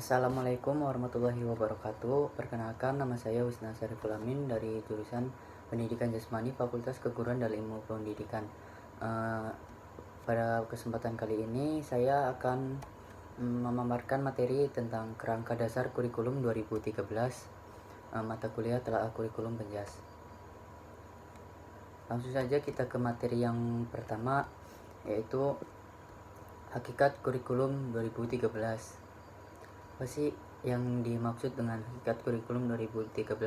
Assalamualaikum warahmatullahi wabarakatuh. Perkenalkan, nama saya Wisna Syariful Amin dari jurusan Pendidikan Jasmani Fakultas Keguruan dan Ilmu Pendidikan. Pada kesempatan kali ini saya akan memaparkan materi tentang kerangka dasar kurikulum 2013, mata kuliah telah kurikulum penjas. Langsung saja kita ke materi yang pertama, yaitu hakikat kurikulum 2013. Apa sih yang dimaksud dengan hakikat kurikulum 2013?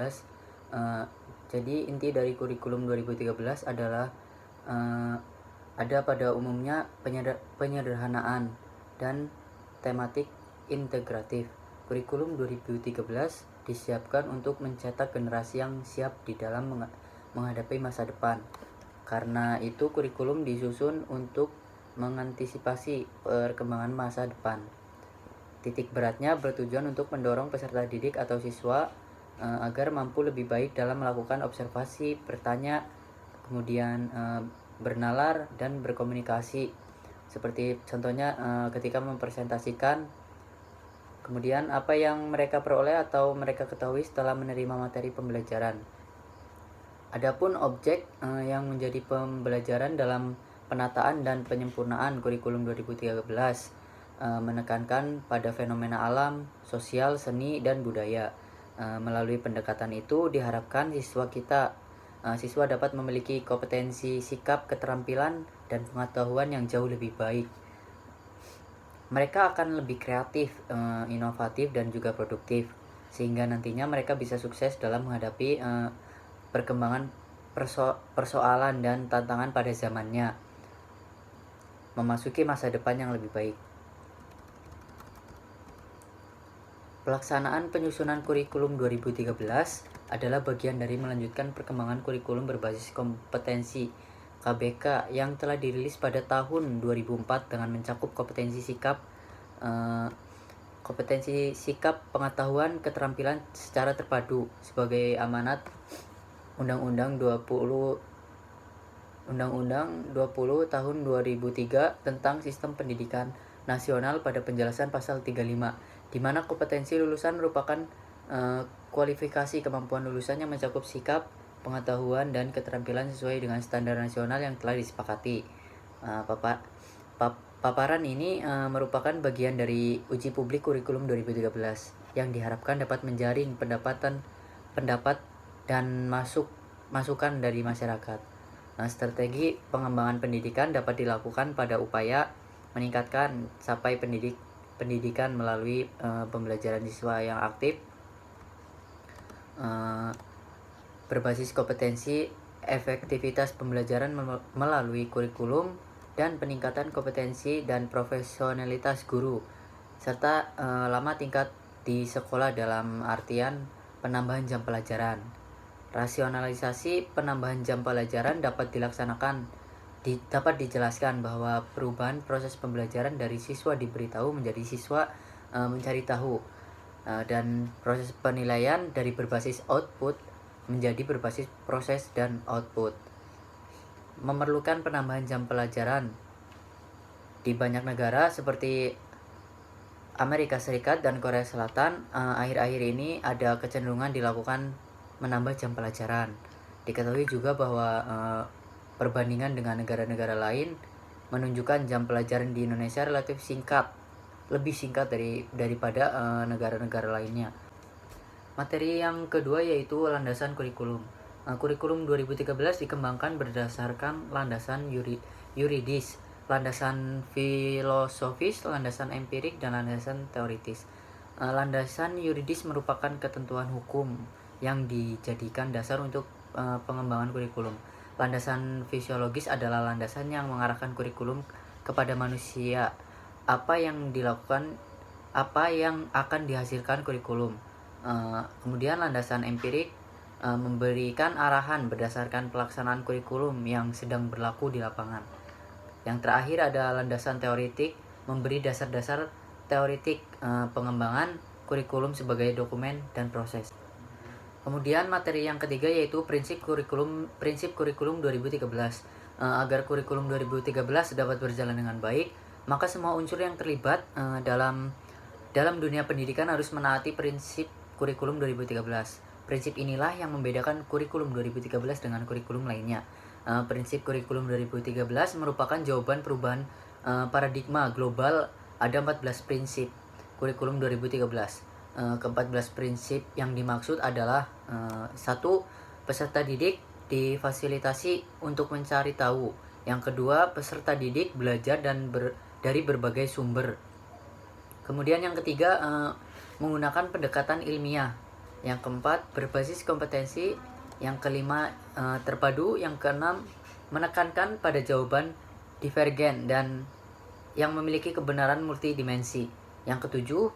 Jadi inti dari kurikulum 2013 adalah ada pada umumnya penyederhanaan dan tematik integratif. Kurikulum 2013 disiapkan untuk mencetak generasi yang siap di dalam menghadapi masa depan. Karena itu kurikulum disusun untuk mengantisipasi perkembangan masa depan. Titik beratnya bertujuan untuk mendorong peserta didik atau siswa agar mampu lebih baik dalam melakukan observasi, bertanya, kemudian bernalar dan berkomunikasi. Seperti contohnya ketika mempresentasikan, kemudian apa yang mereka peroleh atau mereka ketahui setelah menerima materi pembelajaran. Adapun objek yang menjadi pembelajaran dalam penataan dan penyempurnaan kurikulum 2013 menekankan pada fenomena alam, sosial, seni, dan budaya. Melalui pendekatan itu diharapkan siswa dapat memiliki kompetensi, sikap, keterampilan, dan pengetahuan yang jauh lebih baik. Mereka akan lebih kreatif, inovatif, dan juga produktif, sehingga nantinya mereka bisa sukses dalam menghadapi perkembangan persoalan dan tantangan pada zamannya, memasuki masa depan yang lebih baik. Pelaksanaan penyusunan kurikulum 2013 adalah bagian dari melanjutkan perkembangan kurikulum berbasis kompetensi KBK yang telah dirilis pada tahun 2004 dengan mencakup kompetensi sikap, pengetahuan, keterampilan secara terpadu sebagai amanat Undang-Undang 20 tahun 2003 tentang Sistem Pendidikan Nasional pada penjelasan pasal 35, di mana kompetensi lulusan merupakan kualifikasi kemampuan lulusan yang mencakup sikap, pengetahuan, dan keterampilan sesuai dengan standar nasional yang telah disepakati. Paparan ini merupakan bagian dari uji publik kurikulum 2013 yang diharapkan dapat menjaring pendapat dan masukan dari masyarakat. Strategi pengembangan pendidikan dapat dilakukan pada upaya meningkatkan sampai pendidikan melalui pembelajaran siswa yang aktif, berbasis kompetensi, efektivitas pembelajaran melalui kurikulum, dan peningkatan kompetensi dan profesionalitas guru, serta lama tingkat di sekolah dalam artian penambahan jam pelajaran. Rasionalisasi penambahan jam pelajaran dapat dijelaskan bahwa perubahan proses pembelajaran dari siswa diberitahu menjadi siswa mencari tahu, dan proses penilaian dari berbasis output menjadi berbasis proses dan output. Memerlukan penambahan jam pelajaran. Di banyak negara seperti Amerika Serikat dan Korea Selatan, akhir-akhir ini ada kecenderungan dilakukan menambah jam pelajaran. Diketahui juga bahwa perbandingan dengan negara-negara lain menunjukkan jam pelajaran di Indonesia relatif lebih singkat daripada negara-negara lainnya. Materi yang kedua yaitu landasan kurikulum. Kurikulum 2013 dikembangkan berdasarkan landasan yuridis, landasan filosofis, landasan empirik, dan landasan teoritis. Landasan yuridis merupakan ketentuan hukum yang dijadikan dasar untuk pengembangan kurikulum. Landasan fisiologis adalah landasan yang mengarahkan kurikulum kepada manusia. Apa yang akan dihasilkan kurikulum. Kemudian landasan empirik memberikan arahan berdasarkan pelaksanaan kurikulum yang sedang berlaku di lapangan. Yang terakhir ada landasan teoritik, memberi dasar-dasar teoritik pengembangan kurikulum sebagai dokumen dan proses. Kemudian materi yang ketiga yaitu prinsip kurikulum 2013. Agar kurikulum 2013 dapat berjalan dengan baik, maka semua unsur yang terlibat dalam dalam dunia pendidikan harus menaati prinsip kurikulum 2013. Prinsip inilah yang membedakan kurikulum 2013 dengan kurikulum lainnya. Prinsip kurikulum 2013 merupakan jawaban perubahan paradigma global. Ada 14 prinsip kurikulum 2013. Ke-14 prinsip yang dimaksud adalah 1. Peserta didik difasilitasi untuk mencari tahu. Yang kedua, peserta didik belajar dari berbagai sumber. Kemudian yang ketiga, menggunakan pendekatan ilmiah. Yang keempat, berbasis kompetensi. Yang kelima, terpadu. Yang keenam, menekankan pada jawaban divergen dan yang memiliki kebenaran multidimensi. Yang ketujuh,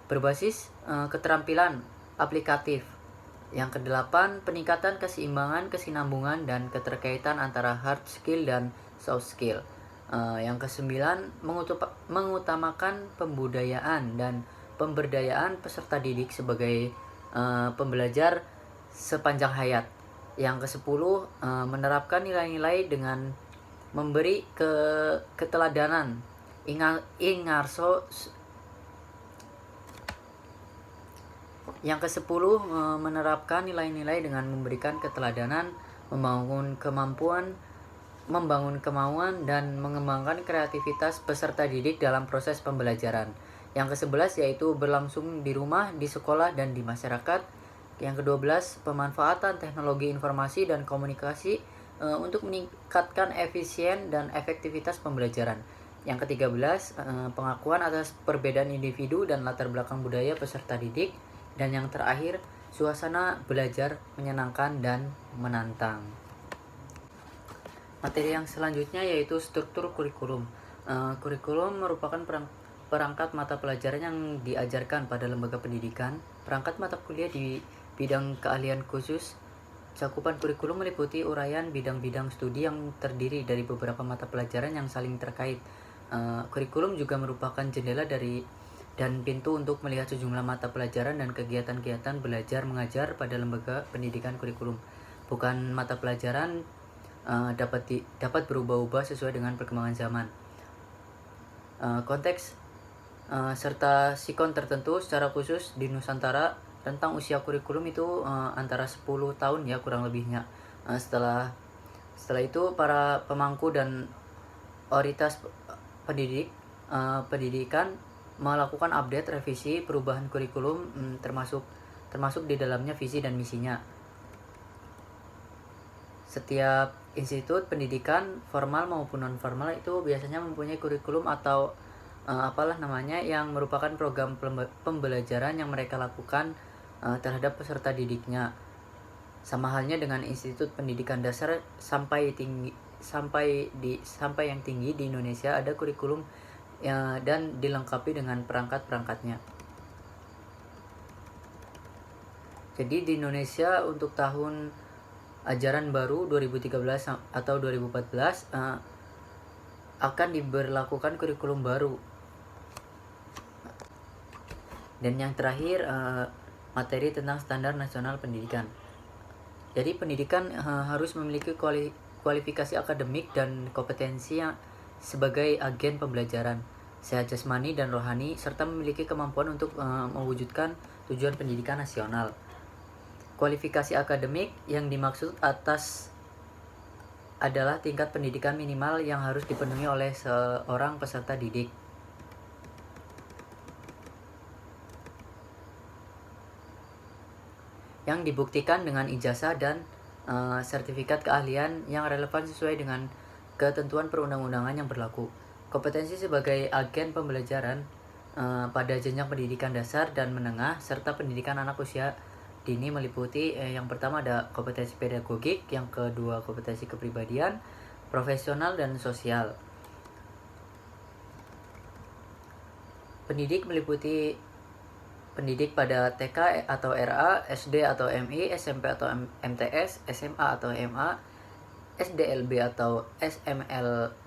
berbasis keterampilan aplikatif. Yang kedelapan, peningkatan keseimbangan, kesinambungan, dan keterkaitan antara hard skill dan soft skill. Yang kesembilan, mengutamakan pembudayaan dan pemberdayaan peserta didik sebagai pembelajar sepanjang hayat. Yang kesepuluh, menerapkan nilai-nilai dengan memberi keteladanan. Ingarso. Yang ke-10, menerapkan nilai-nilai dengan memberikan keteladanan, membangun kemauan, dan mengembangkan kreativitas peserta didik dalam proses pembelajaran. Yang ke-11 yaitu berlangsung di rumah, di sekolah, dan di masyarakat. Yang ke-12, pemanfaatan teknologi informasi dan komunikasi untuk meningkatkan efisien dan efektivitas pembelajaran. Yang ke-13, pengakuan atas perbedaan individu dan latar belakang budaya peserta didik. Dan yang terakhir, suasana belajar menyenangkan dan menantang. Materi yang selanjutnya yaitu struktur kurikulum. Kurikulum merupakan perangkat mata pelajaran yang diajarkan pada lembaga pendidikan. Perangkat mata kuliah di bidang keahlian khusus. Cakupan kurikulum meliputi uraian bidang-bidang studi yang terdiri dari beberapa mata pelajaran yang saling terkait. Kurikulum juga merupakan jendela dan pintu untuk melihat sejumlah mata pelajaran dan kegiatan-kegiatan belajar mengajar pada lembaga pendidikan kurikulum. Bukan mata pelajaran dapat berubah-ubah sesuai dengan perkembangan zaman. Konteks serta sikon tertentu secara khusus di Nusantara tentang usia kurikulum itu antara 10 tahun ya kurang lebihnya. Setelah itu para pemangku dan otoritas pendidikan melakukan update, revisi, perubahan kurikulum termasuk di dalamnya visi dan misinya. Setiap institut pendidikan formal maupun non formal itu biasanya mempunyai kurikulum atau yang merupakan program pembelajaran yang mereka lakukan terhadap peserta didiknya. Sama halnya dengan institut pendidikan dasar sampai yang tinggi di Indonesia ada kurikulum dan dilengkapi dengan perangkat-perangkatnya. Jadi di Indonesia untuk tahun ajaran baru 2013 atau 2014 akan diberlakukan kurikulum baru. Dan yang terakhir materi tentang standar nasional pendidikan. Jadi pendidikan harus memiliki kualifikasi akademik dan kompetensi yang sebagai agen pembelajaran, sehat jasmani dan rohani, serta memiliki kemampuan untuk mewujudkan tujuan pendidikan nasional. Kualifikasi akademik yang dimaksud atas adalah tingkat pendidikan minimal yang harus dipenuhi oleh seorang peserta didik. Yang dibuktikan dengan ijazah dan sertifikat keahlian yang relevan sesuai dengan ketentuan perundang-undangan yang berlaku. Kompetensi sebagai agen pembelajaran pada jenjang pendidikan dasar dan menengah serta pendidikan anak usia dini meliputi yang pertama ada kompetensi pedagogik, yang kedua kompetensi kepribadian, profesional, dan sosial. Pendidik meliputi pendidik pada TK atau RA, SD atau MI, SMP atau MTS, SMA atau MA, SDLB atau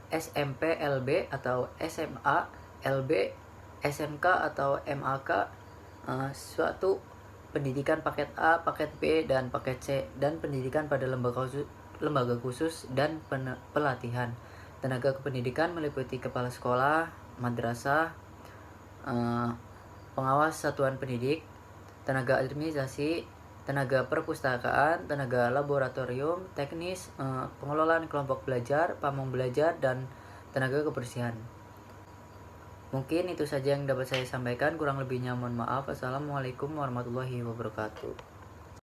SMPLB atau SMA, LB, SMK atau MAK, suatu pendidikan paket A, paket B, dan paket C, dan pendidikan pada lembaga khusus dan pelatihan. Tenaga kependidikan meliputi kepala sekolah, madrasah, pengawas satuan pendidik, tenaga administrasi, tenaga perpustakaan, tenaga laboratorium, teknis, pengelolaan kelompok belajar, pamong belajar, dan tenaga kebersihan. Mungkin itu saja yang dapat saya sampaikan, kurang lebihnya mohon maaf. Assalamualaikum warahmatullahi wabarakatuh.